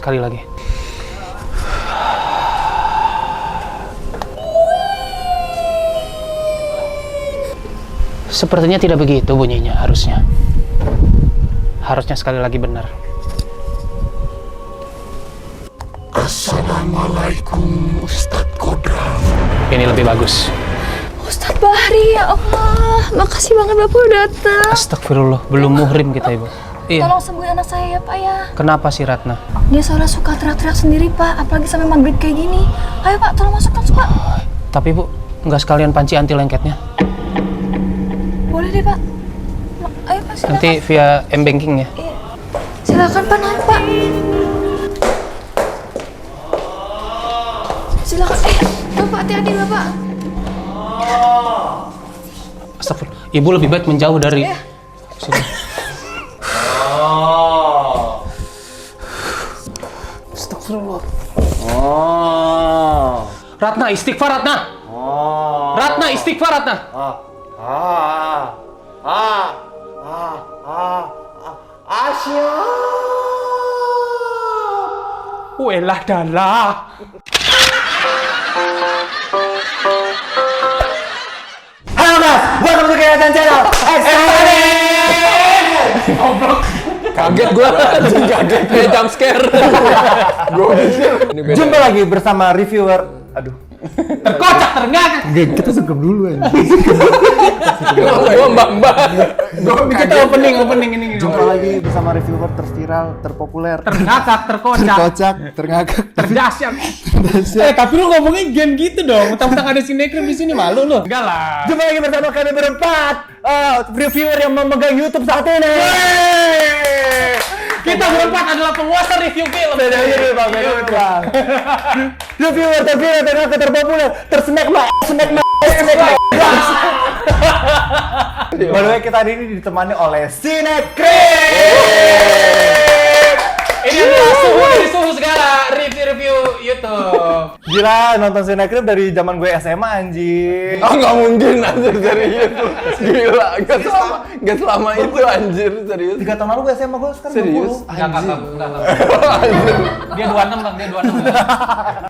sekali lagi. Sepertinya tidak begitu bunyinya harusnya. Harusnya sekali lagi benar. Assalamualaikum Ustadz Kodrat. Ini lebih bagus. Ustadz Bahri, ya Allah. Makasih banget Bapak udah datang. Astagfirullah, belum muhrim kita Ibu. Iya. Tolong sembuhin anak saya ya Pak ya. Kenapa sih Ratna? Dia soalnya suka teriak-teriak sendiri Pak, apalagi sampai maghrib kayak gini. Ayo Pak, tolong masukkan Pak. Tapi Bu, nggak sekalian panci anti lengketnya? Boleh deh Pak. Ayo Pak, silakan. Nanti via M-Banking ya? Iya. Silakan Pak, naik Pak. Silakan. Bapak hati-hati Bapak. Astagfirullah. Ibu lebih baik menjauh dari sini. Astagfirullah. Ratna, istighfar Ratna. Ratna, istighfar Ratna. Asyik. Welah dalah. Halo guys, welcome to Kelihatan Channel. Kaget gue, kaget kayak jump scare. Jumpa lagi bersama reviewer. Aduh, Terkocak, terengah. kita sungkem dulu ya. Gue mbak. Kita opening ini. Jumpa lagi bersama reviewer terviral, terpopuler, Terngakak, terkocak, kocak, terngakak, terdahsyat. Tapi lu ngomongin game gitu dong. Mentang-mentang ada sinetron di sini malu lu. Enggak lah. Jumpa lagi bersama kami berempat, reviewer yang memegang YouTube saat ini. Kita berempat adalah penguasa review film. Beda bang. Reviewer terviral, terngakak, terpopuler, tersnack mbak. By the way, kita hari ini ditemani oleh Sinekrim. Ini adalah suhu segala review YouTube. Gila, nonton Sinekrim dari zaman gue SMA anjir. Oh nggak mungkin anjir serius. Gila, nggak selama itu anjir serius. 3 tahun lalu gue SMA, gue sekarang Serius? 20. Enggak. Dia 26 bang, dia 26.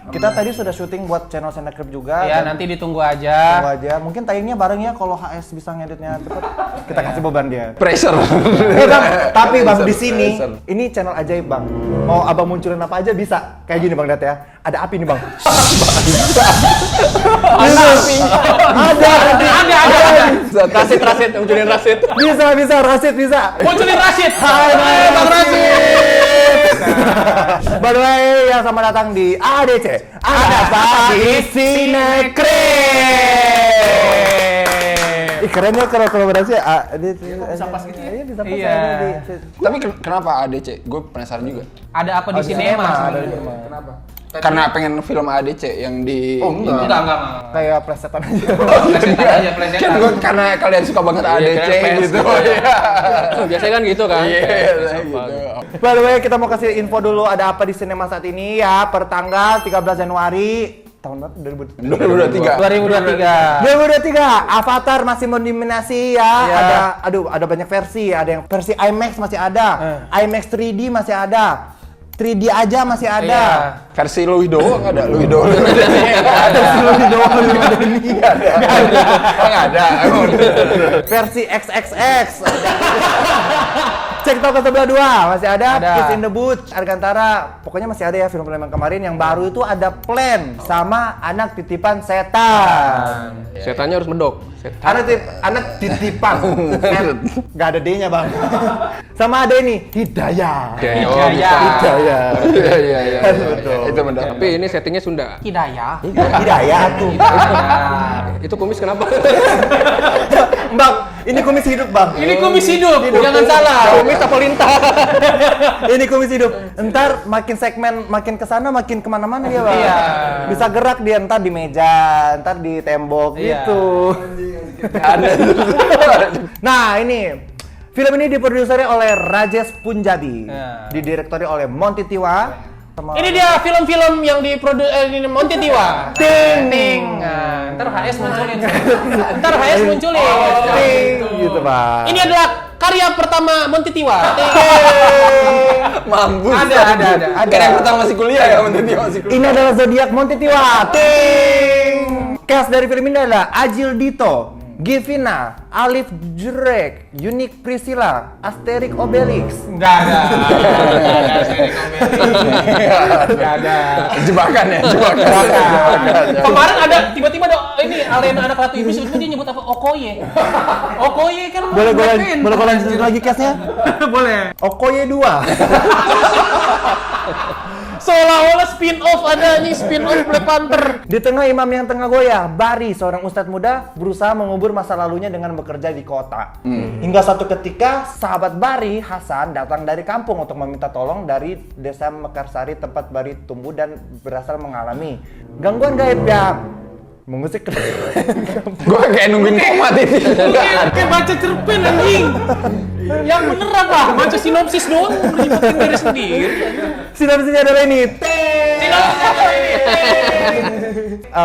Kita tadi sudah syuting buat channel Sinekrim juga. Ya dan nanti ditunggu aja. tunggu aja. Mungkin tayangnya bareng ya kalau HS bisa ngeditnya cepet. Kita kasih beban dia. Pressure. Tapi bang di sini Pressure. ini channel ajaib bang. Mau abang munculin apa aja bisa. Kayak gini bang Dat ya. Ada api nih bang. Ada api. Ada. Rasid, munculin Rasid. Bisa Rasid bisa. Munculin Rashid. Hai Bang Rashid. By the way, yang sama datang di ADC. Ada apa di Sinekrim? Ih keren ya kalau kolaborasi bisa pas gitu ya? Iya bisa pas Iya. Tapi kenapa ADC? Gue penasaran juga. Ada apa di sinema? Kenapa? Karena pengen film ADC yang di. Oh enggak. Enggak. Kayak plesetan aja. Plesetan. Kan gue karena kalian suka banget ADC gitu. Biasanya kan gitu kan. Iya, gitu. By the way, kita mau kasih info dulu ada apa di sinema saat ini ya, per tanggal 13 Januari tahun berapa? 2023. 2023 Avatar masih mendominasi ya. Ada banyak versi, ada yang versi IMAX masih ada, IMAX 3D masih ada, 3D aja masih ada. Versi Louis doang ada. Louis doang. Nggak ada. Versi XXX. Cek toko sebelah 2 masih ada. Kiss in the Booth, Argantara. Pokoknya masih ada ya film-film yang kemarin. Yang baru itu ada Plan sama Anak Titipan Setan. Setannya harus medok. Anak titipan. Gak ada D-nya bang. Sama ada ini Hidayah. Hidayah. Iya. Betul. Itu benar. Tapi ini settingnya Sunda. Hidayah. Hidayah tuh. Itu kumis kenapa? Bang, ini kumis hidup bang. Ini kumis hidup. Jangan salah. Kumis apa lintah? Ini kumis hidup. Entar makin segmen makin kesana makin kemana-mana dia bang. Iya. Bisa gerak dia entar di meja, entar di tembok Iya. gitu. Ada. Nah ini film ini diproduksi oleh Rajesh Punjabi, Ya. didirektori oleh Monty Tiwa. Ini dia film-film yang diproduksi Monty Tiwa. Ting. Ntar HS munculin. Ting gitu bang. Ini adalah karya pertama Monty Tiwa. Mampus. Ada. Karena yang pertama masih kuliah ya, Monty masih kuliah. Ini adalah zodiak Monty Tiwa. Ting. Cast dari film ini adalah Agil Dito, Givina, Alif Jurek, Unik Priscilla, Asterix Obelix. Enggak ada. Enggak ada. Jebakan ya, jebakan. Kemarin ada tiba-tiba ada ini Alena anak Ratu Iblis itu dia nyebut apa? Okoye. Okoye kan Boleh Black Panther. gue lanjutin lagi cast-nya? Boleh. Okoye 2. Seolah-olah spin-off ada nih spin-off Black Panther. Di tengah imam yang tengah goyah, Bari, seorang ustadz muda, berusaha mengubur masa lalunya dengan bekerja di kota. Hingga suatu ketika, sahabat Bari, Hasan, datang dari kampung untuk meminta tolong dari desa Mekarsari tempat Bari tumbuh dan berasal mengalami gangguan gaib yang mengusik ke Gue kayak nungguin komat ini. Kayak baca cerpen anjing. Yang bener apa? Baca sinopsis doang ribetin diri sendiri. Sinopsisnya adalah ini.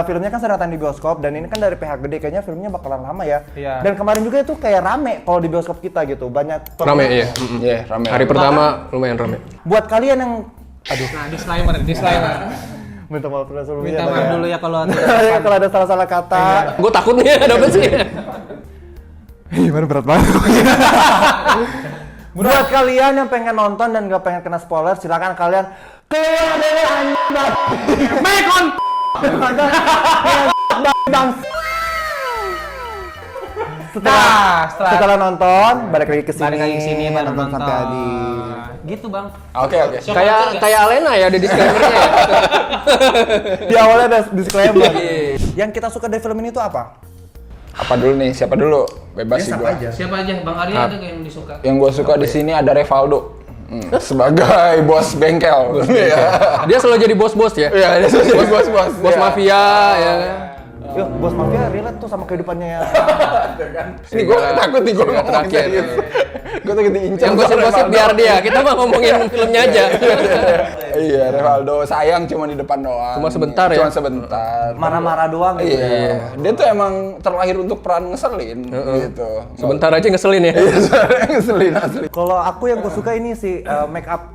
Filmnya kan sedang tayang di bioskop dan ini kan dari pihak gede, kayaknya filmnya bakalan lama ya. Iya. Dan kemarin juga itu kayak rame kalau di bioskop kita gitu, banyak Rame iya. Iya, rame. Hari pertama lumayan rame. Buat kalian yang Nah, disclaimer. minta maaf sebelumnya. Minta maaf dulu ya kalau Kalau ada salah-salah kata. Gue takut nih ada apa sih? Gimana berat banget. Buat kalian yang pengen nonton dan gak pengen kena spoiler, silakan kalian keluar dari Mekon. Setelah nonton, balik lagi ke sini. Balik lagi ke sini, baru nonton sampai nonton. habis. Gitu, Bang. Oke. Kayak Alena ya ada disclaimer-nya ya. Di awalnya ada disclaimer. Yang kita suka dari film ini tuh apa? Apa dulu nih? Siapa dulu? Bebas sih gua. Siapa aja? Bang Arya ada yang disuka? Yang gue suka di sini ada Revaldo. Sebagai bos bengkel. Iya. Dia selalu jadi bos-bos ya. Iya, dia jadi bos-bos. Bos mafia ya kan. Yo, bos mafia relate tuh sama kehidupannya ya. Ini gue takut nih gue ngomong terakhir. Gue takut diincar. Yang gosip-gosip biar dia. Kita mah ngomongin filmnya aja. Iya, Revaldo sayang cuma di depan doang. Cuma sebentar ya? Cuma sebentar. Marah-marah doang gitu. Iya. Dia tuh emang terlahir untuk peran ngeselin gitu. Sebentar aja ngeselin ya. Iya, sebenarnya ngeselin asli. Kalau aku yang gue suka ini sih make up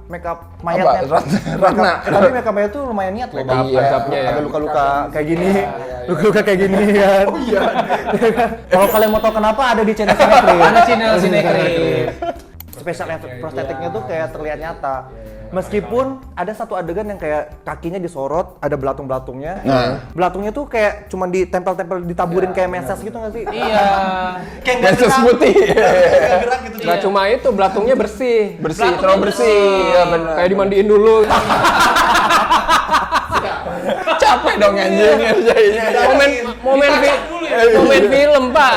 mayatnya. Apa? Ratna. Tapi make up mayat tuh lumayan niat loh. Iya. Make-upnya ya. Ada luka-luka kayak gini. Luka-luka kayak gini kan. Oh iya. Kalau kalian mau tahu kenapa ada di channel Sinekrit. Ada channel Sinekrit. Special effect prostetiknya tuh kayak terlihat nyata. Meskipun ada satu adegan yang kayak kakinya disorot, ada belatung-belatungnya. Belatungnya tuh kayak cuman ditempel-tempel, ditaburin kayak meses gitu nggak sih? Iya. Kayak Meses putih. gerak gitu. Nggak cuma itu, belatungnya bersih. Bersih, terlalu bersih. Ya benar. Kayak dimandiin dulu. Capek dong anjing ngerjainnya. Momen film, Pak.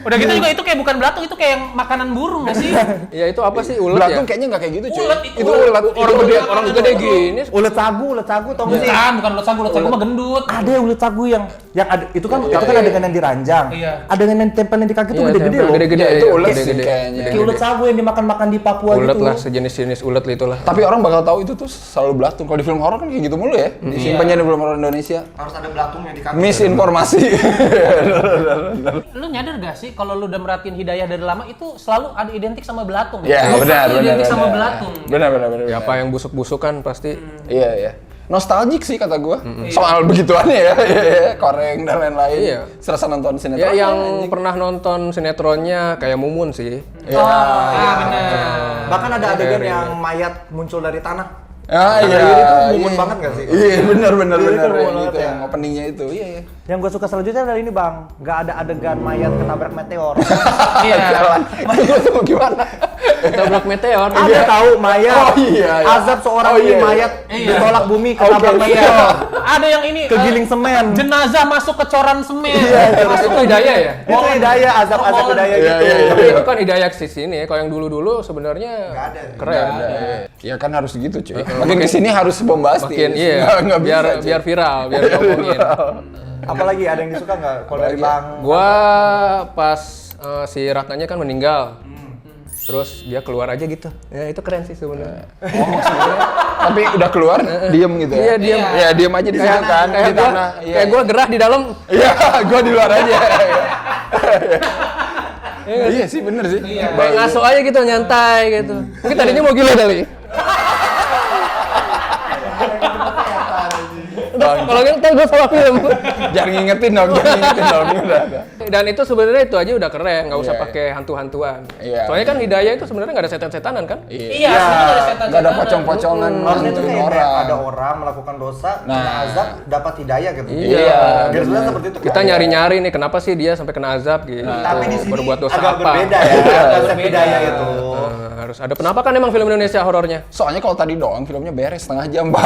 Udah gitu juga itu kayak bukan belatung, itu kayak makanan burung nggak sih? Ya itu apa sih ulet Belatung ya? kayaknya nggak kayak gitu cuy. Ulet, Itu ulet. Orang gede gini. Ulet sagu tau nggak sih? Bukan ulet sagu mah gendut. Ada yang ulet sagu yang ada itu kan adegan yang diranjang. Iya. Adegan yang tempelin di kaki tuh Iya, gede-gede loh. Gede-gede. Ya, itu iya. ulet sih Gede-gede. kayaknya. Kayak ulet sagu yang dimakan-makan di Papua Ulet gitu. lah, sejenis-jenis ulet itulah. Tapi orang bakal tahu itu tuh selalu belatung. Kalau di film horor kan kayak gitu mulu ya. Disimpannya di film horor Indonesia. Harus ada belatungnya di kaki. Misinformasi. Lu nyadar gak sih kalau lu udah merhatiin Hidayah dari lama itu selalu ada identik sama belatung? Ya, benar. Identik sama belatung. Benar. Ya apa yang busuk-busuk kan pasti. Iya. Nostalgic sih kata gua. Soal begituannya ya. Koreng dan lain-lain. Iya. Serasa nonton Ya sinetron. yang pernah nonton sinetronnya kayak Mumun sih. Benar. Bahkan ada adegan yang mayat muncul dari tanah. Ah iya. Itu mumun banget nggak sih? Iya, benar. Itu mumun Yang banget gitu ya. yang openingnya itu. Iya. Yang gue suka selanjutnya adalah ini bang, nggak ada adegan mayat ketabrak meteor. Iya. Itu gimana? Tabrak meteor. Ada tahu mayat, Oh, iya. azab seorang Oh, iya. mayat Iya. ditolak bumi ketabrak Oke. meteor, Ada yang ini kegiling semen. jenazah masuk ke coran semen. Itu Hidayah ya? Itu hidayah, azab-azab hidayah Iya, gitu. iya. Tapi itu kan Hidayah sih sini. Kalau yang dulu-dulu sebenarnya keren. Ya kan harus gitu cuy. Makin kesini harus bombastis. Makin Nggak bisa, biar cuy. biar viral, biar ngomongin. Apalagi ada yang disuka nggak? Kalau dari bang, Gua pas si Ratnanya kan meninggal. Terus dia keluar aja gitu. Ya itu keren sih sebenarnya. Tapi udah keluar, diem gitu ya? Iya, diem. Ya diem aja di sana kan, Kayak di gua, tanah. Iya. kayak gua gerah di dalam. Iya, gua di luar aja. Iya sih, bener sih. Kayak ngaso aja gitu, nyantai gitu. Mungkin tadinya mau gila kali. Kalau gitu gue salah film. Jangan ngingetin dong. Udah. Dan itu sebenarnya itu aja udah keren, nggak usah Iya, pakai hantu-hantuan. Iya. Soalnya kan Hidayah itu sebenarnya nggak ada setan-setanan kan? Iya, sebenarnya ada setan-setanan. Nggak ada pocong-pocongan Harusnya tuh ngantuin kayak orang. ada orang melakukan dosa, Nah. kena azab, dapat hidayah gitu. Iya. Biar sebenarnya seperti itu. Kita kan? nyari-nyari nih kenapa sih dia sampai kena azab gitu. Tapi di sini berbuat dosa agak apa? berbeda ya. Konsep hidayah itu. Harus ada penampakan emang film Indonesia horornya. Soalnya kalau tadi doang filmnya beres setengah jam, Pak.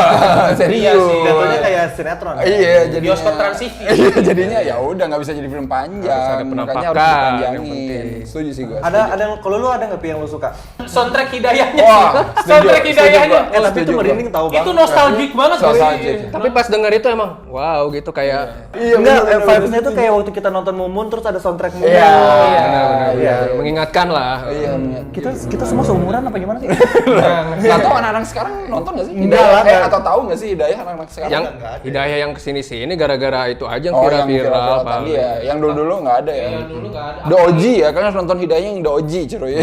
Serius. Jatuhnya kayak sinetron. Iya, jadi Bioskop Trans TV. Iya, jadinya ya udah nggak bisa jadi film panjang. Harus ada Makanya harus penampakan, yang dipanjangin. penting. Setuju sih gue. Ada kalau lu ada nggak Pi, yang lu suka? Soundtrack hidayahnya. Wah, Soundtrack setuju, hidayahnya. setuju, Tapi itu setuju, merinding tahu Itu banget. nostalgic banget. Nostalgic. Tapi pas denger itu emang wow gitu kayak Iya, Enggak, bener, vibes-nya tuh kayak waktu kita nonton Mumun terus ada soundtrack Mumun. Iya. benar-benar Iya. mengingatkan lah. Iya. Kita semua seumuran apa gimana sih? Nggak tahu anak-anak sekarang nonton nggak sih? Enggak Hidayah? lah, enggak. Atau tahu nggak sih Hidayah anak-anak sekarang? Yang Hidayah yang kesini-sini gara-gara itu aja yang yang viral-viral tadi paling. ya. Yang dulu-dulu nggak ada ya. Dulu nggak ada. The OG ya, kan harus nonton Hidayah yang The OG, cuy.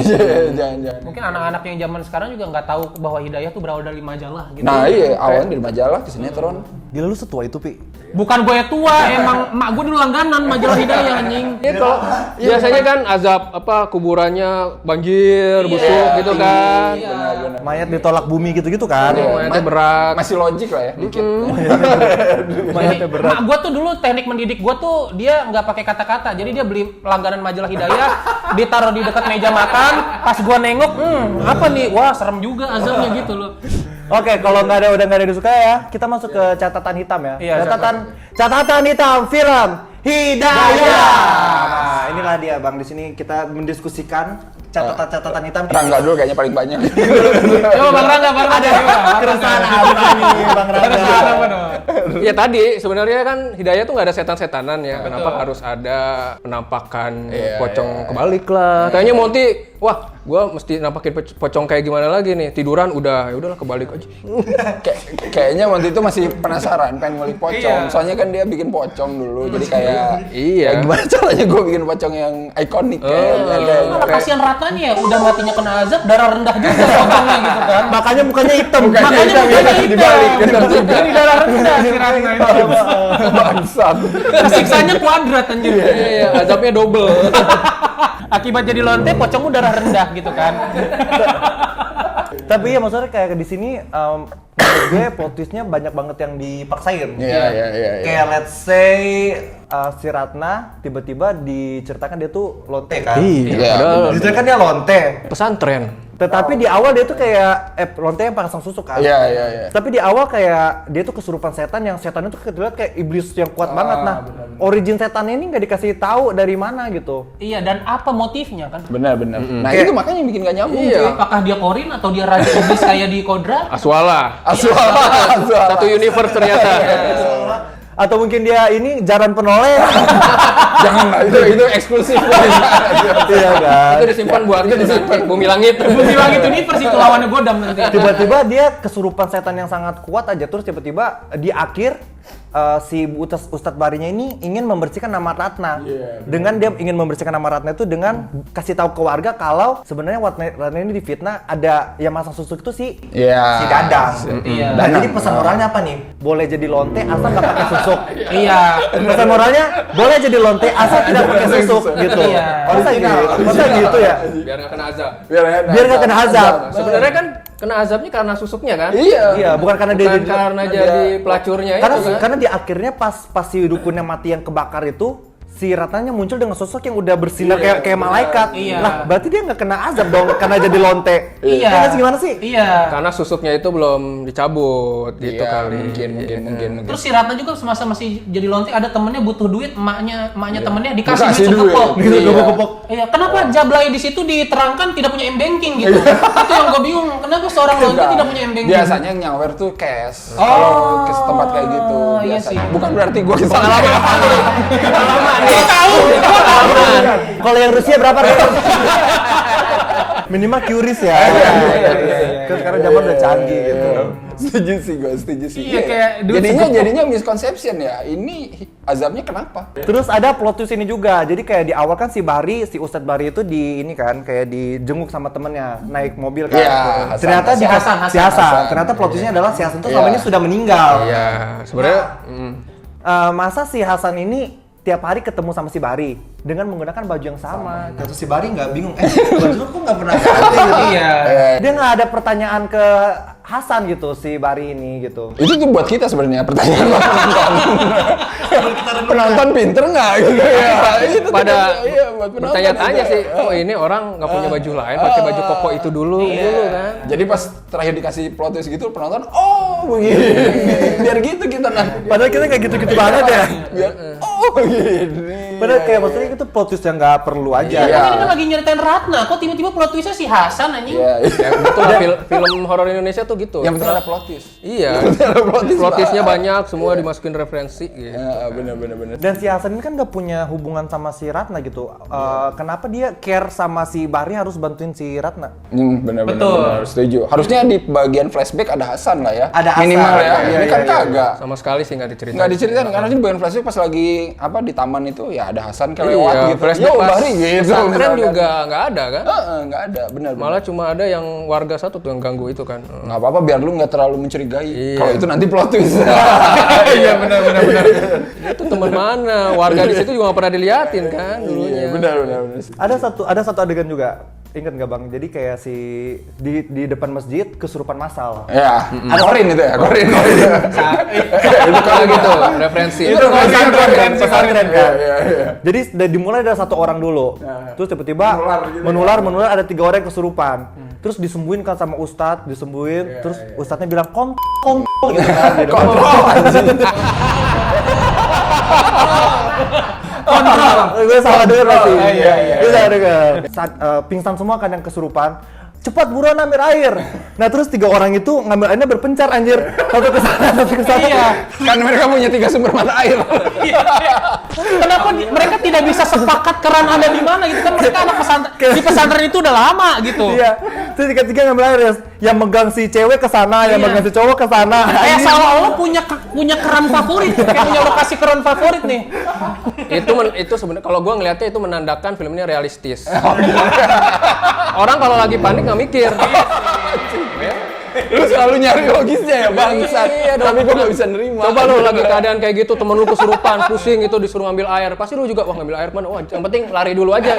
Jangan-jangan. Mungkin anak-anak yang zaman sekarang juga nggak tahu bahwa hidayah tuh berawal dari majalah gitu. Nah iya, awalnya dari majalah ke sinetron. Gila lu setua itu, Pi. Bukan gue tua, emang mak gue dulu langganan majalah hidayah anjing. Iya kalau biasanya kan azab apa kuburannya banjir, busuk gitu kan. Benar-benar. Mayat ditolak bumi gitu-gitu kan. Mayatnya berat. Masih logik lah ya, dikit. Mayatnya berat. Mak gue tuh dulu teknik mendidik gue tuh dia nggak pakai kata-kata. Jadi dia beli langganan majalah hidayah, ditaruh di dekat meja makan. Pas gue nengok, apa nih? Wah serem juga azabnya gitu loh. Oke, kalau udah nggak ada yang disuka ya, kita masuk ke catatan hitam ya. Iya, catatan hitam film Hidayah. Nah, inilah dia Bang, di sini kita mendiskusikan catatan hitam. Rangga dulu kayaknya paling banyak. Coba Bang Rangga. Keresahan apa nih Bang Rangga? Ya tadi sebenarnya kan Hidayah tuh nggak ada setan-setanan ya. Kenapa harus ada penampakan pocong kebalik lah? Kayaknya Monty, wah, gua mesti nampakin pocong kayak gimana lagi nih? Tiduran udah, ya udahlah kebalik aja. Kayaknya waktu itu masih penasaran pengen ngulik pocong. Soalnya kan dia bikin pocong dulu. Jadi kayak Iya. gimana caranya gue bikin pocong yang ikonik kayaknya. Mana kasihan ratanya ya, udah matinya kena azab, darah rendah juga pocongnya gitu kan. Makanya mukanya hitam. Makanya mukanya hitam. dibalik, bener juga. Jadi darah rendah si Ratna itu. Bangsat. Siksanya kuadrat anjir. Iya, azabnya double. Akibat jadi lonte, pocong darah rendah gitu kan. Tapi ya maksudnya kayak di sini menurut gue plot twist-nya banyak banget yang dipaksain. Iya. Kayak let's say si Ratna tiba-tiba diceritakan dia tuh lonte kan. Iya. Padahal Diceritakan dia lonte. pesantren. Tetapi di awal dia tuh kayak lonte yang pasang susuk kan. Iya. Tapi di awal kayak dia tuh kesurupan setan yang setannya tuh terlihat kayak iblis yang kuat banget. Nah, origin setannya ini nggak dikasih tahu dari mana gitu. Iya, dan apa motifnya kan? Benar. Nah Kayak- itu makanya yang bikin gak nyambung. Iya. cuy. Apakah dia korin atau dia raja iblis kayak di Kodra? Aswala. Aswala. Satu universe ternyata. Atau mungkin dia ini jaran penoleh. Jangan lah, itu eksklusif. Iya kan. Itu disimpan buat bumi langit. Bumi Langit Universe itu lawannya Godam nanti. Tiba-tiba dia kesurupan setan yang sangat kuat aja, terus tiba-tiba di akhir si Ustadz Barinya ini ingin membersihkan nama Ratna. Dengan dia ingin membersihkan nama Ratna itu dengan kasih tahu ke warga kalau sebenarnya Ratna ini difitnah, ada yang masang susuk itu si Dadang. Iya. Dan jadi pesan moralnya apa nih? Boleh jadi lonte asal nggak pakai susuk. Iya. Pesan moralnya boleh jadi lonte asal tidak pakai susuk gitu. Iya. Masa gitu ya? Biar nggak kena azab. Biar nggak kena azab. Sebenarnya kan kena azabnya karena susuknya kan? Iya, bukan karena dia Bukan karena jadi pelacurnya itu kan? karena di akhirnya pas si dukunnya mati yang kebakar itu si Ratnanya muncul dengan sosok yang udah bersinar kayak malaikat. Iya. Lah, berarti dia nggak kena azab dong karena jadi lonte. Iya. Kan gimana sih? Iya. Karena susuknya itu belum dicabut gitu kali. Mungkin. Terus si Ratna juga semasa masih jadi lonte ada temennya butuh duit, emaknya temennya dikasih Dikasih duit sekepok. duit. Gitu, Iya. kepok-kepok. Iya, kenapa Jablay di situ diterangkan tidak punya m-banking gitu? Itu yang gue bingung. Kenapa seorang lonte tidak punya m-banking? Biasanya yang nyawer tuh cash. Oh. Kalau ke tempat kayak gitu Iya biasanya. sih. Bukan berarti gue kesana. Pengalaman. Gue tahu. Kalau yang Rusia berapa? Minimal curious ya. Kan sekarang zaman udah canggih gitu. Setuju sih gue, setuju sih. Iya, kayak dulu jadinya misconception ya. Ini azabnya kenapa? Terus ada plot twist ini juga. Jadi kayak di awal kan si Ustadz Bari itu di ini kan kayak dijenguk sama temennya naik mobil kan. Iya, Hasan. Ternyata Si Hasan. si Hasan. Ternyata plot twistnya adalah si Hasan itu selama ini sudah meninggal. Iya, sebenarnya Masa si Hasan ini tiap hari ketemu sama si Bari dengan menggunakan baju yang sama. Terus si Bari nggak bingung, baju lu kok nggak pernah ganti gitu. Iya. Dia nggak ada pertanyaan ke Hasan gitu si Bari ini gitu. Itu tuh buat kita sebenarnya pertanyaan buat penonton. Penonton pinter nggak gitu ya? Itu pada iya, buat penonton bertanya-tanya juga. sih, oh ini orang nggak punya baju lain, pakai baju koko itu dulu kan. Jadi pas terakhir dikasih plot twist gitu penonton, oh begini. Biar gitu kita nanti. Padahal kita kayak gitu-gitu banget ya. Biar oh begini. Padahal kayak maksudnya itu plot twist yang nggak perlu aja. Iya. Ini kan lagi nyeritain Ratna, kok tiba-tiba plot twistnya si Hasan anjing? Iya. Ya betul lah, film horor Indonesia tuh gitu. Yang penting ada plot twist. Iya. Plot twistnya banyak, semua dimasukin referensi gitu. Ya, bener. Dan si Hasan ini kan gak punya hubungan sama si Ratna gitu. Kenapa dia care sama si Bari harus bantuin si Ratna? Bener, Betul. setuju. Harusnya di bagian flashback ada Hasan lah ya. Ada Hasan. Minimal ya. Iya, Ini kan iya. kagak. Sama sekali sih nggak diceritain. Nggak diceritain, karena di bagian flashback pas lagi apa di taman itu ya ada Hasan kayak lewat Iya, gitu. flashback Yo, pas Bari gitu. pesantren misalkan. juga nggak ada kan? Nggak ada, benar. Malah cuma ada yang warga satu tuh yang ganggu itu kan. Nggak apa-apa biar lu nggak terlalu mencurigai. Iya. Kalau itu nanti plot twist. Iya benar. Itu teman mana? Warga di situ juga nggak pernah diliatin kan dulunya. benar. Ada satu adegan juga. Ingat nggak bang? Jadi kayak si di depan masjid kesurupan massal. Ya, ada Korin itu ya, Korin. Itu kalau gitu referensi. Itu Pesantren kan. Iya. Jadi dimulai dari satu orang dulu. Terus tiba-tiba menular ada 3 orang yang kesurupan. Terus disembuhin kan sama ustadz, disembuhin. Terus ustadznya bilang kong gitu kan. Kontrol. Gue salah denger pasti. Gue salah denger. Saat pingsan semua kan yang kesurupan. Cepat buruan ambil air. Nah terus 3 orang itu ngambil airnya berpencar anjir. Satu ke sana. Iya. Kan mereka punya 3 sumber mata air. Kenapa mereka tidak bisa sepakat keran ada di mana gitu kan? Mereka anak pesantren di pesantren itu udah lama gitu. Iya. Terus tiga-tiga ngambil air. Yang megang si cewek ke sana, yang Iya. megang si cowok ke sana. Kayak seolah-olah punya keran favorit, kayak punya lokasi keran favorit nih. Itu sebenarnya kalau gua ngelihatnya itu menandakan film ini realistis. Orang kalau lagi panik nggak mikir. Lu selalu nyari logisnya ya, bangsat. Iya, Tapi gua nggak bisa nerima. Coba lu lagi keadaan kayak gitu, temen lu kesurupan, pusing gitu, disuruh ngambil air. Pasti lu juga, wah ngambil air mana? Wah, yang penting lari dulu aja.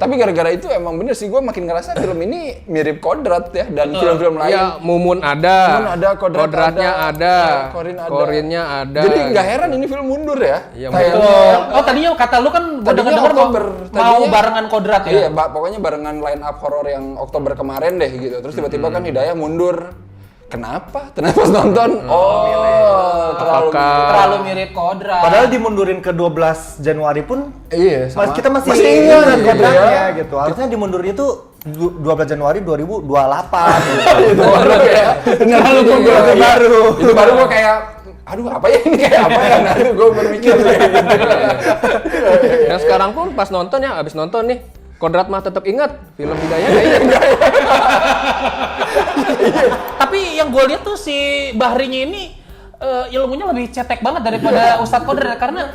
Tapi gara-gara itu emang bener sih, gue makin ngerasa film ini mirip Kodrat ya, dan film-film lain. Iya, Mumun ada. Mumun ada, Kodratnya ada. Korin ada. Korinnya ada. Jadi nggak heran ini film mundur ya. Iya, Kayaknya. Oh tadinya kata lu kan gua Tadinya dengar Oktober. mau Tadinya- barengan kodrat ya. Iya, pokoknya barengan line up horor yang Oktober kemarin deh gitu. Terus tiba-tiba kan Hidayah mundur. Kenapa? Ternyata pas nonton, Terlalu mirip kodrat. Padahal dimundurin ke 12 Januari pun iya, sama. kita masih ingat ingat gitu kodratnya gitu. Harusnya dimundurin itu 12 Januari 2028 gitu. Itu baru ya. Terlalu pembuatan baru. Itu baru gue kayak, aduh apa ya ini kayak apa ya? Nah, gue berpikir kayak gitu. Dan sekarang pun pas nonton ya, abis nonton nih, Kodrat mah tetap ingat film Hidayah nggak ingat. Tapi yang gue lihat tuh si Bahrinya ini ilmunya lebih cetek banget daripada Ustadz Kodrat karena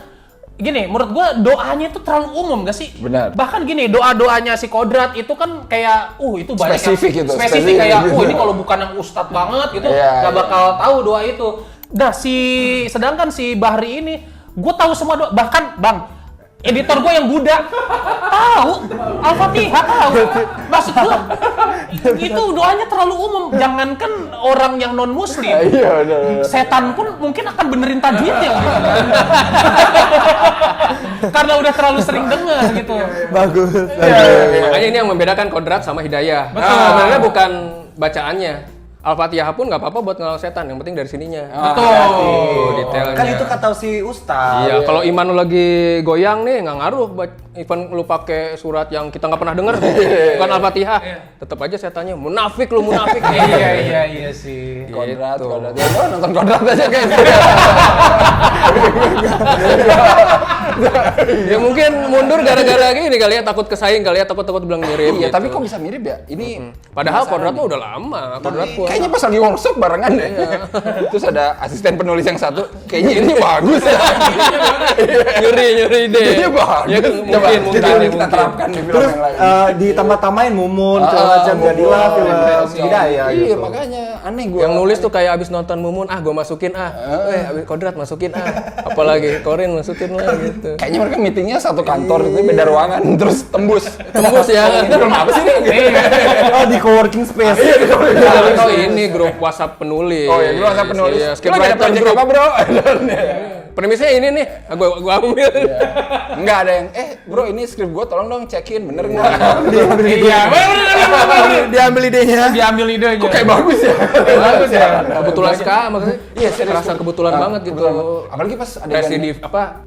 gini, menurut gue doanya itu terlalu umum gak sih? Benar. Bahkan gini, doa-doanya si Kodrat itu kan kayak, itu banyak Spesifik gitu, spesifik kayak, gitu. ini kalau bukan yang Ustadz banget gitu, Iya, gak iya. bakal tahu doa itu. Nah, sedangkan si Bahri ini, gue tahu semua doa, bahkan Bang, editor gue yang Buddha tahu Al-Fatihah tahu. Maksud gue itu doanya terlalu umum. Jangankan orang yang non muslim, Iya, benar. setan pun mungkin akan benerin tajwidnya gitu kan. Karena udah terlalu sering dengar gitu. Bagus. Makanya ini yang membedakan Kodrat sama Hidayah. Betul. Sebenarnya bukan bacaannya. Al-Fatihah pun nggak apa-apa buat ngelawan setan, yang penting dari sininya. Betul. Detailnya. Kan itu kata si Ustaz. Iya, kalau iman lu lagi goyang nih nggak ngaruh even lu pakai surat yang kita nggak pernah dengar, bukan Al-Fatihah, tetap aja setannya munafik lu munafik. Iya sih. Kodrat. Gitu. Ya lo nonton kodrat aja kayak Ya mungkin mundur gara-gara gini kali ya, takut kesaing kali ya, takut bilang mirip. Iya, gitu. tapi kok bisa mirip ya? Ini Padahal kodrat mah udah lama, kodrat gua. kayaknya pas lagi workshop barengan deh. Terus ada asisten penulis yang satu, kayaknya ini bagus ya. nyuri ide. Ini bagus. Ya, Coba kita mungkin. terapkan di film Terus yang lain. ditambah-tambahin Mumun, segala macam jadilah film Hidayah Iya, gitu. makanya aneh gua. Yang nulis tuh kayak abis nonton Mumun, gua masukin abis kodrat masukin apalagi Korin masukin lah gitu. Kayaknya mereka meetingnya satu kantor, itu beda ruangan, terus tembus ya. Ini film apa sih nih? Oh, di coworking space. Atau ini grup WhatsApp penulis. Oh iya, dulu masa penulis. Iya, Lu ada scriptwriter project group. apa, Bro? Premisnya ini nih, gua ambil. Enggak ada yang, bro ini skrip gua tolong dong cekin, bener nggak? Iya, Diambil idenya. diambil idenya. Kok kayak bagus ya? Bagus ya. Kebetulan sekali maksudnya. Iya, rasa kebetulan banget gitu. Apalagi pas ada Residif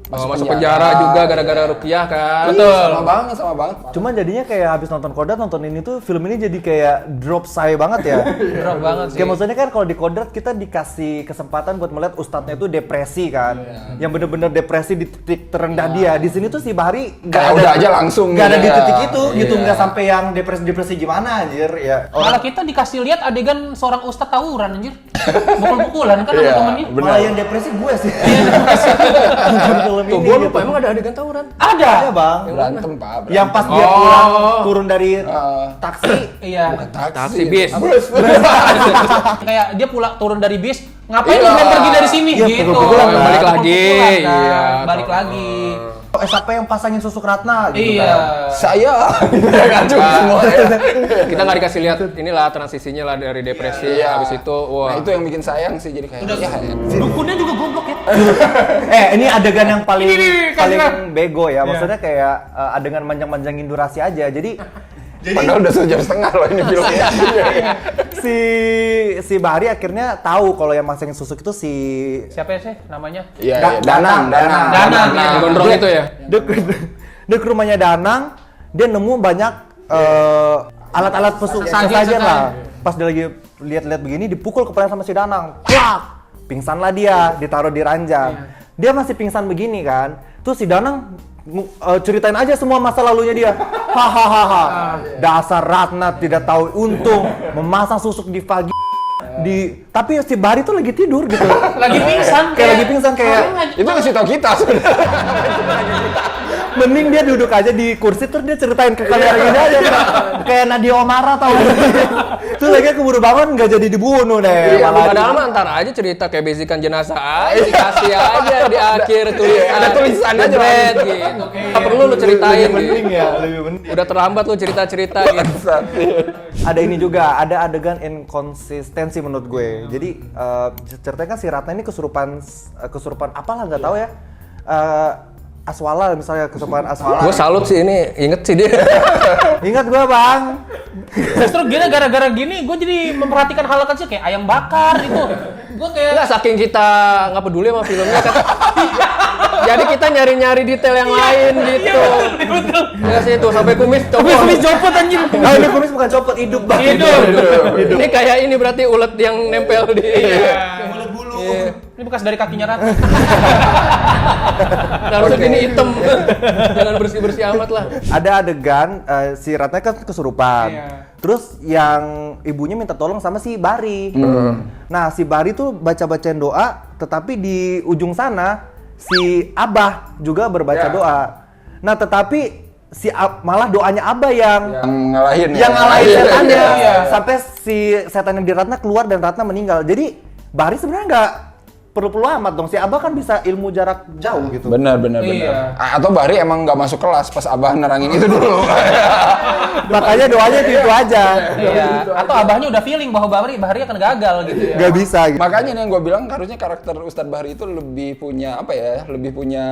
masuk penjara. penjara juga gara-gara rukiah kan. Sama banget, sama banget. Cuman jadinya kayak habis nonton Kodrat, nonton ini tuh film ini jadi kayak drop say banget ya. Drop banget sih. Kayak maksudnya kan kalau di Kodrat kita dikasih kesempatan buat melihat ustadznya itu depresi kan. Yang bener-bener depresi di titik terendah dia. Di sini tuh si Bahri Kayak udah aja langsung nggak ada gitu di ya. titik itu gitu, Iya. nggak sampai yang depresi gimana anjir ya. Malah kita dikasih lihat adegan seorang ustadz tawuran anjir. Pukul-pukulan kan sama Iya, temennya. bener. Malah yang depresi gue sih. Film Tuh ini gua gitu. lupa emang ada adegan tawuran. Ada Bang. Berantem, Pak. Yang pas dia pulang turun dari taksi. Iya. Taksi bis. Kayak dia turun dari bis, ngapain lu belum pergi dari sini Iya, gitu. pukul-pukulan kan. Balik lagi. Pukul-pukulan kan. Iya, Balik lagi. Siapa yang pasangin susuk Ratna gitu Iya. kan. Saya kacau semua ya. Kita nggak dikasih lihat inilah transisinya lah dari depresi habis itu wah. Nah, itu yang bikin sayang sih, jadi kayak Dukunnya juga goblok ya. Ini adegan yang paling Ini, paling Kak. bego ya. Maksudnya kayak adegan manjang-manjangin durasi aja. Jadi padahal udah 1,5 jam loh ini filmnya. si Bahri akhirnya tahu kalau yang masangin susuk itu si Siapa sih namanya? Iya, Danang. Danang, iya. Gondrong itu ya. Dia ke rumahnya Danang, dia nemu banyak alat-alat Sesajen. sesajen lah. Pas dia lagi lihat-lihat begini, dipukul kepala sama si Danang. Plak! Pingsan lah dia, ditaruh di ranjang. Dia masih pingsan begini kan. Terus si Danang ceritain aja semua masa lalunya dia. Hahaha. Dasar Ratna tidak tahu untung memasang susuk di vagi. Tapi si Bahri tuh lagi tidur gitu. Lagi pingsan. Kayak lagi pingsan kayak Itu ngasih tau kita sebenarnya. mending dia duduk aja di kursi terus dia ceritain ke kamera gini aja kayak Nadia Omara tau. Terus lagi keburu bangun nggak jadi dibunuh deh. Iya, malah padahal mah antar aja cerita kayak basican jenazah aja, dikasih aja di akhir tulisan. ada tulisan aja Jebret, gitu. Nggak perlu lu ceritain lebih mending gitu. ya, lebih mending. Udah terlambat lu cerita-cerita gitu. Ada ini juga, ada adegan inkonsistensi menurut gue. Jadi ceritanya kan si Ratna ini kesurupan apalah nggak tahu ya. Aswala misalnya, kesurupan Aswala. Gue salut sih ini, inget sih dia. Ingat gue Bang. Justru gini gara-gara gini gue jadi memperhatikan hal kecil kayak ayam bakar itu. Gue kayak Enggak, saking kita nggak peduli sama filmnya kan. Jadi kita nyari-nyari detail yang lain gitu. betul. Ya sih tuh sampai kumis Kumis copot anjir. Oh ini kumis bukan copot, hidup Bang. Hidup. Ini kayak ini berarti ulet yang nempel di. Mulut bulu. Ini bekas dari kakinya Ratna. Harusnya gini hitam. Jangan bersih-bersih amat lah. Ada adegan si Ratna kan kesurupan. Iya. Terus yang ibunya minta tolong sama si Bari. Nah, si Bari tuh baca-bacain doa, tetapi di ujung sana si Abah juga berbaca doa. Nah, tetapi malah doanya Abah yang ngalahin ngalahin setannya. Iya. Sampai si setan yang di Ratna keluar dan Ratna meninggal. Jadi Bari sebenarnya nggak perlu amat dong. Si Abah kan bisa ilmu jarak jauh gitu. Benar. Iya. Atau Bahri emang nggak masuk kelas pas Abah nerangin itu dulu. Makanya doanya itu aja. Iya. Atau abahnya udah feeling bahwa Bahri akan gagal gitu ya. Nggak bisa gitu. Makanya nih yang gue bilang harusnya karakter Ustadz Bahri itu lebih punya apa ya? Lebih punya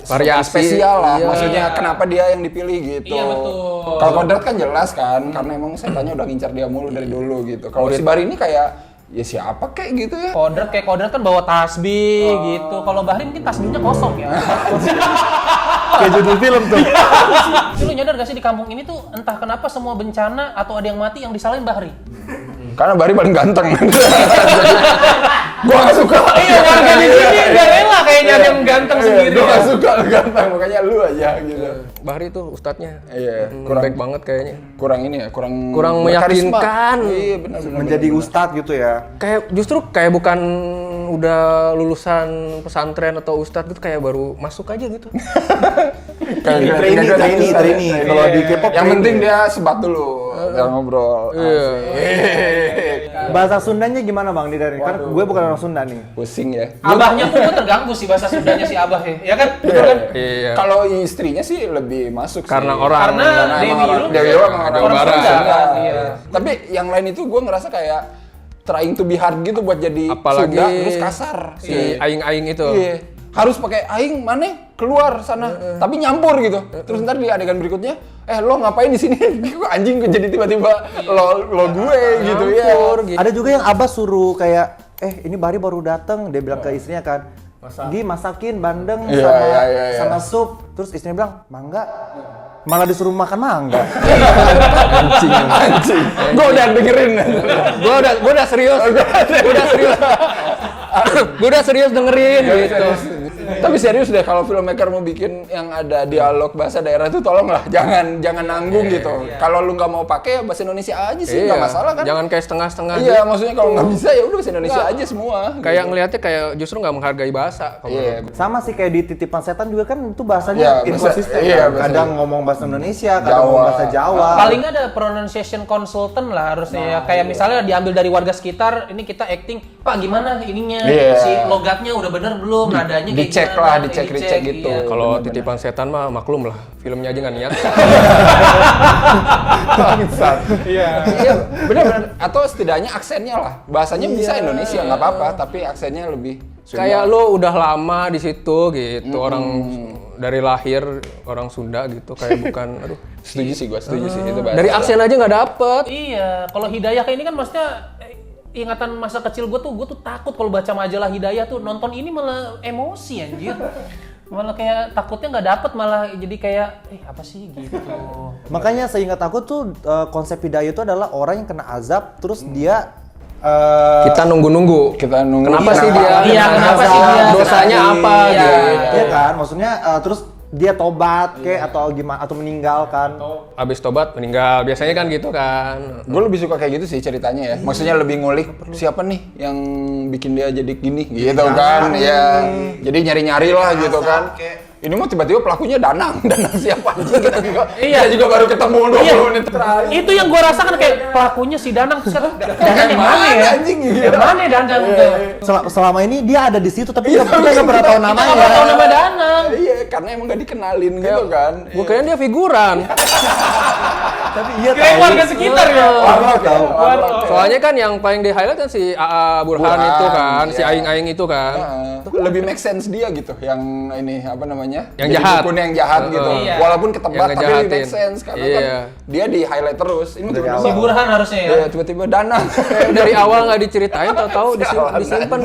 Variasi. spesial lah. Iya. Maksudnya kenapa dia yang dipilih gitu. Iya, betul. Kalau Kodrat kan jelas kan, karena emang setannya udah ngincar dia mulu dari dulu gitu. Kalau si Bahri ini kayak ya siapa kayak gitu ya? Kodrat kan bawa tasbih gitu. Kalau Bahri mungkin tasbihnya kosong ya. Kayak judul film tuh. Tapi lu nyadar gak sih di kampung ini tuh entah kenapa semua bencana atau ada yang mati yang disalahin Bahri? Karena Bahri paling ganteng. Gua gak suka. Iya, warga di sini gak rela kayaknya ada yang ganteng sendiri. Gua gak suka ganteng, makanya lu aja gitu. Bahri tuh ustadznya. Iya, Kurang baik banget kayaknya. kurang ini ya, kurang meyakinkan. berkarisma. Iya, benar. Menjadi ustadz gitu ya. Kayak justru kayak bukan udah lulusan pesantren atau ustadz gitu, kayak baru masuk aja gitu. Trainee. Kalau di K-pop yang trainee. penting dia sebat dulu, biar ngobrol. Bahasa Sundanya gimana Bang dari? Kan gue bukan orang Sunda nih. Pusing ya. Abahnya pun gue terganggu sih bahasa Sundanya si Abah ya kan? Betul kan? Iya. Kalau istrinya sih lebih masuk Karena sih. orang. Karena Dewi Yull Dewi Yull emang Jawa orang Barat. Sunda. Iya. Tapi yang lain itu gue ngerasa kayak trying to be hard gitu buat jadi Apalagi Sunda terus kasar. si aing-aing itu. Iya. Harus pakai aing mana keluar sana, tapi nyampur gitu. Terus ntar di adegan berikutnya, lo ngapain di sini? Anjing jadi tiba-tiba lo gue gitu ya. Ada juga yang Abah suruh kayak, ini Bahri baru dateng, dia bilang ke istrinya kan, Gi masakin bandeng Iya, sama sup. Terus istrinya bilang, mangga. Malah disuruh makan mangga. Anjing. Gue udah dengerin. Gue udah serius. Gue udah serius dengerin gitu. Tapi serius deh kalau filmmaker mau bikin yang ada dialog bahasa daerah itu tolonglah jangan nanggung gitu. Kalau lu nggak mau pakai ya bahasa Indonesia aja sih nggak masalah kan. Jangan kayak setengah-setengah. Iya, maksudnya kalau nggak bisa ya udah bahasa Indonesia aja semua. Kayak ngelihatnya kayak justru nggak menghargai bahasa. Iya. Sama sih kayak di Titipan Setan juga kan itu bahasanya Iya, inkonsisten. iya, Kan? Kadang ngomong bahasa Indonesia, kadang Jawa. ngomong bahasa Jawa. Paling ada pronunciation consultant lah harusnya ya. Kayak misalnya diambil dari warga sekitar, ini kita acting, Pak gimana ininya, Iya. si logatnya udah bener belum, nadanya kayak Dicek gimana, lah, dicek gitu. iya. Kalau Titipan Setan mah maklum lah, filmnya aja nggak niat. Iya, benar-benar. Atau setidaknya aksennya lah. Bahasanya bisa Indonesia nggak apa-apa, tapi aksennya lebih Sunda. Kayak lo udah lama di situ gitu, orang dari lahir orang Sunda gitu, kayak bukan, aduh. Setuju sih gue, setuju sih itu bahasa. Dari aksen aja nggak dapet. Iya, kalau Hidayah kayak ini kan maksudnya ingatan masa kecil gue tuh takut kalau baca majalah Hidayah tuh nonton ini malah emosi anjir. Malah kayak takutnya nggak dapet, malah jadi kayak apa sih gitu. Makanya seingat aku tuh konsep Hidayah itu adalah orang yang kena azab terus dia Kita nunggu-nunggu. Kita nunggu. Kenapa sih dia? Iya, kenapa sih dia? Dosanya apa Iya. gitu. Iya kan, maksudnya terus dia tobat kayak atau gimana atau meninggal kan. Abis tobat meninggal, biasanya kan gitu kan. Gue lebih suka kayak gitu sih ceritanya ya. Maksudnya lebih ngulik siapa nih yang bikin dia jadi gini gitu kan. Ya. Jadi nyari-nyari lah gitu kan. Ini mah tiba-tiba pelakunya Danang siapa anjing kita juga baru ketemu 20 menit terakhir. Itu yang gue rasakan kayak pelakunya si Danang terus kan Danang Kayak yang mana ya? anjing gitu. Yang mana Danang tuh? Selama ini dia ada di situ tapi Iya, kita nggak pernah tahu namanya. Kita nggak tahu nama Danang. Iya, karena emang gak dikenalin gitu kan. Gue kirain dia figuran. Tapi iya Kirain tahu. warga sekitar ya. Tahu. Soalnya kan yang paling di highlight kan si AA Burhan itu kan, si iya. Aing-Aing itu kan. Lebih make sense dia gitu yang ini apa namanya? Yang Jadi jahat. dukun yang jahat gitu. Iya. Walaupun ketebak Yang tapi lebih ngejahatin. make sense karena Iya. kan dia di highlight terus. Ini tiba-tiba Si Burhan harusnya ya. ya tiba-tiba Danang. Dari awal nggak diceritain, tahu-tahu disimpan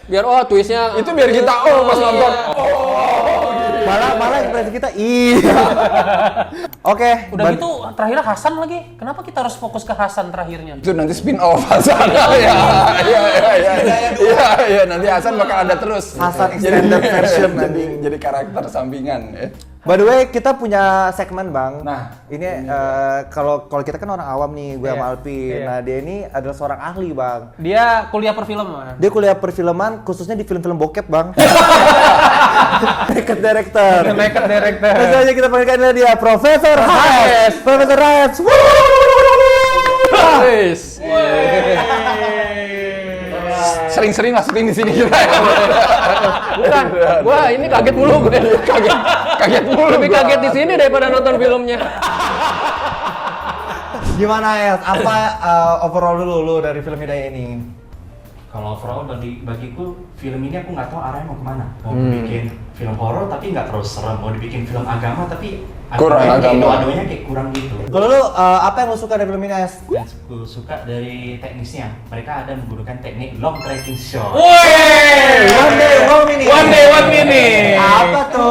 biar oh twistnya Itu biar kita pas nonton. Malah ekspresi kita iya. Oke. Udah gitu terakhirnya Hasan lagi. Kenapa kita harus fokus ke Hasan terakhirnya? Itu nanti spin off Hasan. Iya, nanti Hasan bakal ada terus. Hasan extended version jadi karakter sampingan ya. By the way, kita punya segmen Bang. Nah. Ini kalau kita kan orang awam nih, gue sama Alpi. Iya. Nah, dia ini adalah seorang ahli, Bang. Dia kuliah perfilman. Dia kuliah perfilman khususnya di film-film bokep, Bang. Naked director. Naked director. Langsung aja kita panggilkan dia Profesor Hayes. Profesor Hayes. Guys. Sering-sering lah syuting di sini kita. Bukan, gua ini kaget mulu gue. Kaget mulu. Lebih gua. kaget di sini daripada nonton filmnya. Gimana ya? Apa overall dulu lu dari film Hidayah ini? Kalau overall bagiku film ini aku nggak tahu arahnya mau kemana. Mau bikin film horor tapi nggak terlalu serem. Mau dibikin film agama tapi Kurang agama. Adonya kayak kurang gitu. Kalau lu apa yang lu suka dari film ini, As? Dan aku suka dari teknisnya. Mereka ada menggunakan teknik long tracking shot. One day, one minute. Apa tuh?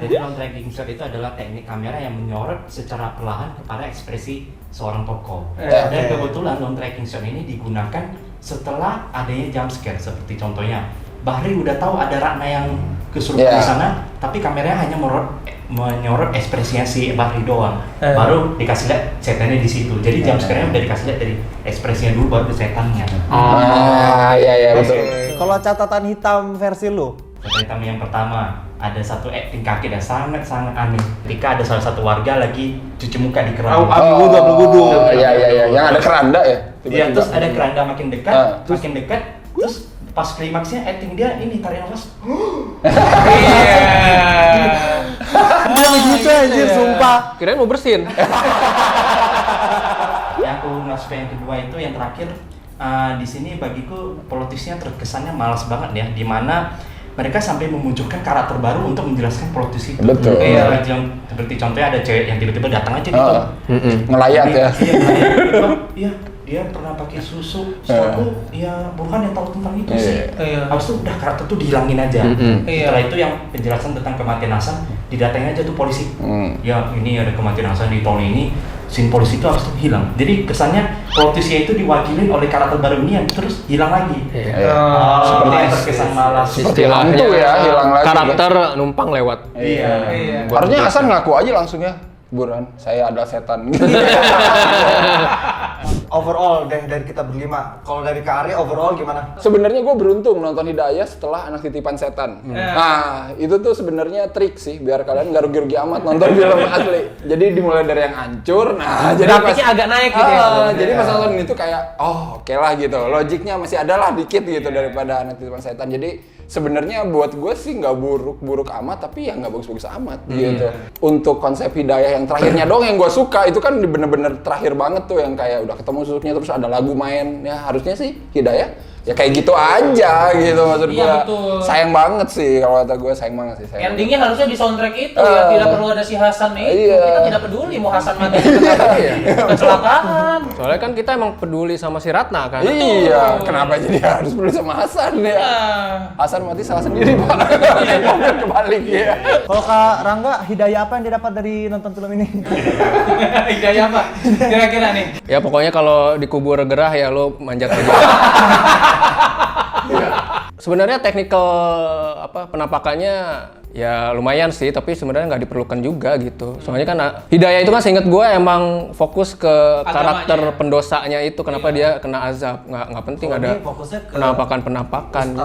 Jadi long tracking shot itu adalah teknik kamera yang menyorot secara perlahan kepada ekspresi seorang tokoh. Dan kebetulan long tracking shot ini digunakan setelah adanya jump scare, seperti contohnya Bahri udah tahu ada Ratna yang kesurupan di sana, tapi kameranya hanya menyorot ekspresinya si Bahri doang. Baru dikasih lihat setannya di situ. Jadi jump scare-nya udah dikasih lihat dari ekspresinya dulu, baru ke setannya. Iya betul. Kalau catatan hitam versi lu? Catatan hitam yang pertama, ada satu acting kaki dan sangat-sangat aneh. Ketika ada salah satu warga lagi cuci muka di keran. Oh, iya. Yang ada keranda ya? Iya, terus ada keranda makin dekat, terus pas klimaksnya acting dia ini tarik nafas. Dia begitu anjir, sumpah. Kirain mau bersin. Yang aku nggak suka yang kedua itu yang terakhir, di sini bagiku plotisnya terkesannya malas banget ya, dimana mereka sampai memunculkan karakter baru untuk menjelaskan plot twist itu. Betul. Seperti contohnya ada cewek yang tiba-tiba datang aja gitu. Ngelayat ya. Iya, dia pernah pakai susu. Setahu ya Burhan yang tahu tentang itu sih. Habis itu udah karakter tuh dihilangin aja. Setelah itu yang penjelasan tentang kematian Hasan, didatengin aja tuh polisi. Ya ini ada kematian Hasan di tahun ini. Scene polisi itu harus hilang. Jadi kesannya plot twist-nya itu diwakilin oleh karakter baru ini yang terus hilang lagi. Seperti terkesan malas. Seperti hantu ya, hilang lagi. Karakter numpang lewat. Iya. Harusnya Hasan ngaku aja langsung ya. Burhan, saya adalah setan. Overall deh dari kita berlima. Kalau dari Kak Arya overall gimana? Sebenarnya gue beruntung nonton Hidayah setelah Anak Titipan Setan. Nah, itu tuh sebenarnya trik sih biar kalian nggak rugi-rugi amat nonton film asli. Jadi dimulai dari yang hancur. Nah, jadi Grafiknya agak naik gitu ya. Jadi pas nonton itu kayak oke lah gitu. Logiknya masih ada lah dikit gitu daripada Anak Titipan Setan. Jadi sebenarnya buat gue sih nggak buruk-buruk amat, tapi ya nggak bagus-bagus amat gitu. Untuk konsep Hidayah yang terakhirnya dong yang gue suka, itu kan bener-bener terakhir banget tuh yang kayak udah ketemu susuknya terus ada lagu main. Ya harusnya sih Hidayah ya kayak gitu aja gitu maksud gue. Iya, betul. Sayang banget sih kalau kata gue, sayang banget sih. Endingnya harusnya di soundtrack itu ya, tidak perlu ada si Hasan itu. Iya. Kita tidak peduli mau Hasan mati atau kecelakaan. Soalnya kan kita emang peduli sama si Ratna kan. Iya, kenapa jadi harus peduli sama Hasan ya? Hasan mati salah sendiri pak. Mobil kebalik ya. Kalau Kak Rangga, hidayah apa yang dia dapat dari nonton film ini? Hidayah apa? Kira-kira nih. Ya pokoknya kalau dikubur gerah ya lo manjat aja. Sebenarnya teknikal penampakannya ya lumayan sih, tapi sebenarnya nggak diperlukan juga gitu. Soalnya kan Hidayah itu kan seinget gue emang fokus ke karakter pendosanya itu, kenapa dia kena azab. Nggak penting ada penampakan.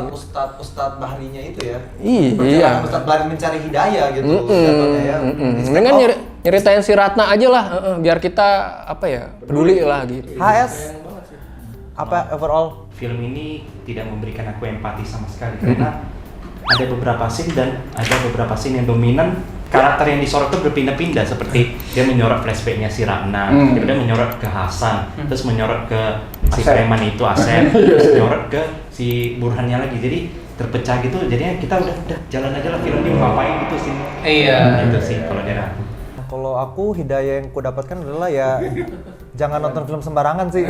Ustadz Bahrinya itu ya? Iya. Ustadz Bahri mencari hidayah gitu. Mendingan nyeritain si Ratna aja lah, biar kita peduli lah gitu. HS, apa overall? Film ini tidak memberikan aku empati sama sekali karena ada beberapa scene dan ada beberapa scene yang dominan karakter yang disorot itu berpindah-pindah, seperti dia menyorot flashbacknya si Ratna, kemudian menyorot ke Hasan, terus menyorot ke si preman itu Asep, terus menyorot ke si Burhannya lagi, jadi terpecah gitu. Jadinya kita udah jalan aja lah film ini mau ngapain gitu sih. Iya. Itu sih kalau dari aku. Kalau aku hidayah yang ku dapatkan adalah ya jangan nonton film sembarangan sih.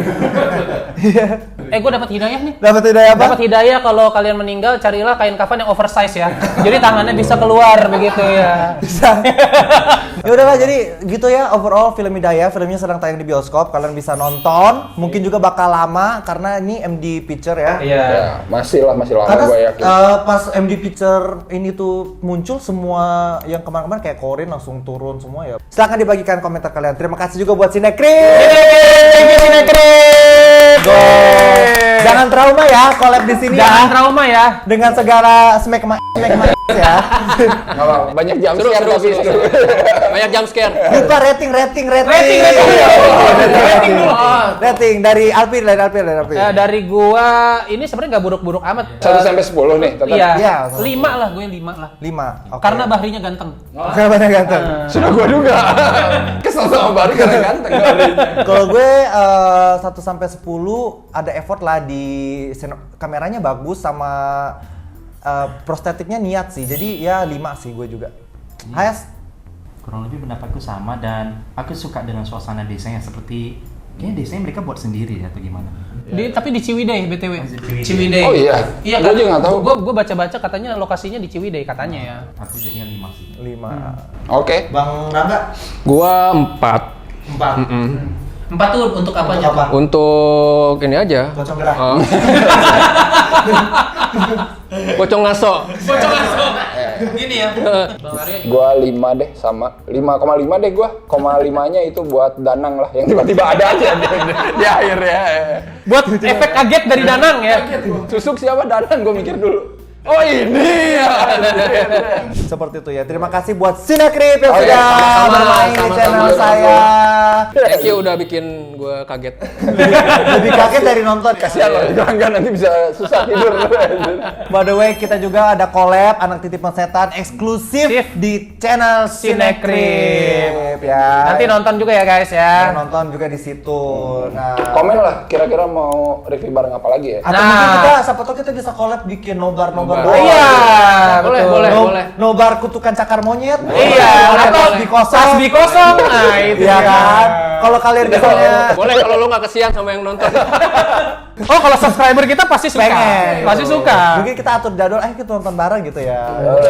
Gue dapat hidayah nih. Dapat hidayah apa? Dapat hidayah kalau kalian meninggal carilah kain kafan yang oversize ya. Jadi tangannya bisa keluar begitu ya. Bisa. Ya udahlah, jadi gitu ya overall film Hidayah. Filmnya sedang tayang di bioskop, kalian bisa nonton. Mungkin juga bakal lama karena ini MD Picture ya. Iya. Ya, masih lama Karena gue yakin. pas MD Picture ini tuh muncul, semua yang kemarin-kemarin kayak Korean langsung turun semua ya. Silahkan dibagikan komentar kalian. Terima kasih juga buat Sinekrit. Jangan trauma ya collab di sini. Jangan ya. trauma ya. Dengan segala smack ya. Nggak apa-apa, banyak jam Seru, scare seru, tapi seru, seru. Banyak jump scare. Lupa rating. Rating dulu. Rating dari Alpin. Dari gua ini sebenarnya nggak buruk-buruk amat. 1 sampai 10 nih, tetap. Iya. Iya. 5 lah, gue 5 lah. 5. Oke. Karena Bahrinya ganteng. Kenapa dia ganteng? Sudah gua duga. Kesel sama Bari karena ganteng. Kalau gue 1 sampai 10 ada effort lah di kameranya bagus sama prostetiknya niat sih. Jadi ya 5 sih gue juga. Hayas? Kurang lebih pendapatku sama dan aku suka dengan suasana desanya seperti kayaknya desanya mereka buat sendiri ya atau gimana? Tapi di Ciwidey BTW. Ciwidey. Oh iya. Iya Gua juga nggak tahu. Gue baca-baca katanya lokasinya di Ciwidey katanya ya. Aku jadinya 5 sih. 5. Oke. Bang Rangga? Gua 4. 4. 4 tuh untuk apanya? Apa? Untuk ini aja. Pocong gerah. Pocong ngaso. Bocong langsung. Gini ya. Bang Arya. Gua 5 deh sama 5,5 deh gua. 0,5-nya itu buat Danang lah yang tiba-tiba ada aja di akhir ya. Buat efek kaget dari Danang ya. Susuk siapa Danang gua mikir dulu. Oh ini ya. Seperti itu ya. Terima kasih buat Sinekrip yang Oke, sudah sama-sama, bermain di sama-sama. channel saya. Thank you udah bikin gua kaget. Lebih kaget dari nonton. Kasihan loh, jangan nanti bisa susah tidur. By the way, kita juga ada collab Anak Titipan Setan eksklusif di channel Sinekrip ya. Nanti nonton juga ya guys ya. Nonton juga di situ. Nah, Komen lah, kira-kira mau review bareng apa lagi ya? atau mungkin kita siapa tahu kita bisa collab bikin nobar doang. Iya, Boleh, betul. boleh, No- boleh. Nobar kutukan cakar monyet. Iya, atau tasbih kosong. tasbih kosong. Nah, itu Iya dia. kan? Kalau kalian misalnya Boleh kalau lu nggak kesian sama yang nonton. Oh, kalau subscriber kita pasti suka. pengen, Pasti suka. mungkin kita atur jadwal, ayo kita nonton bareng gitu ya.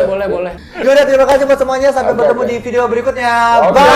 Boleh. Yaudah, terima kasih buat semuanya. Sampai Oke, bertemu oke. di video berikutnya. Oke. Bye.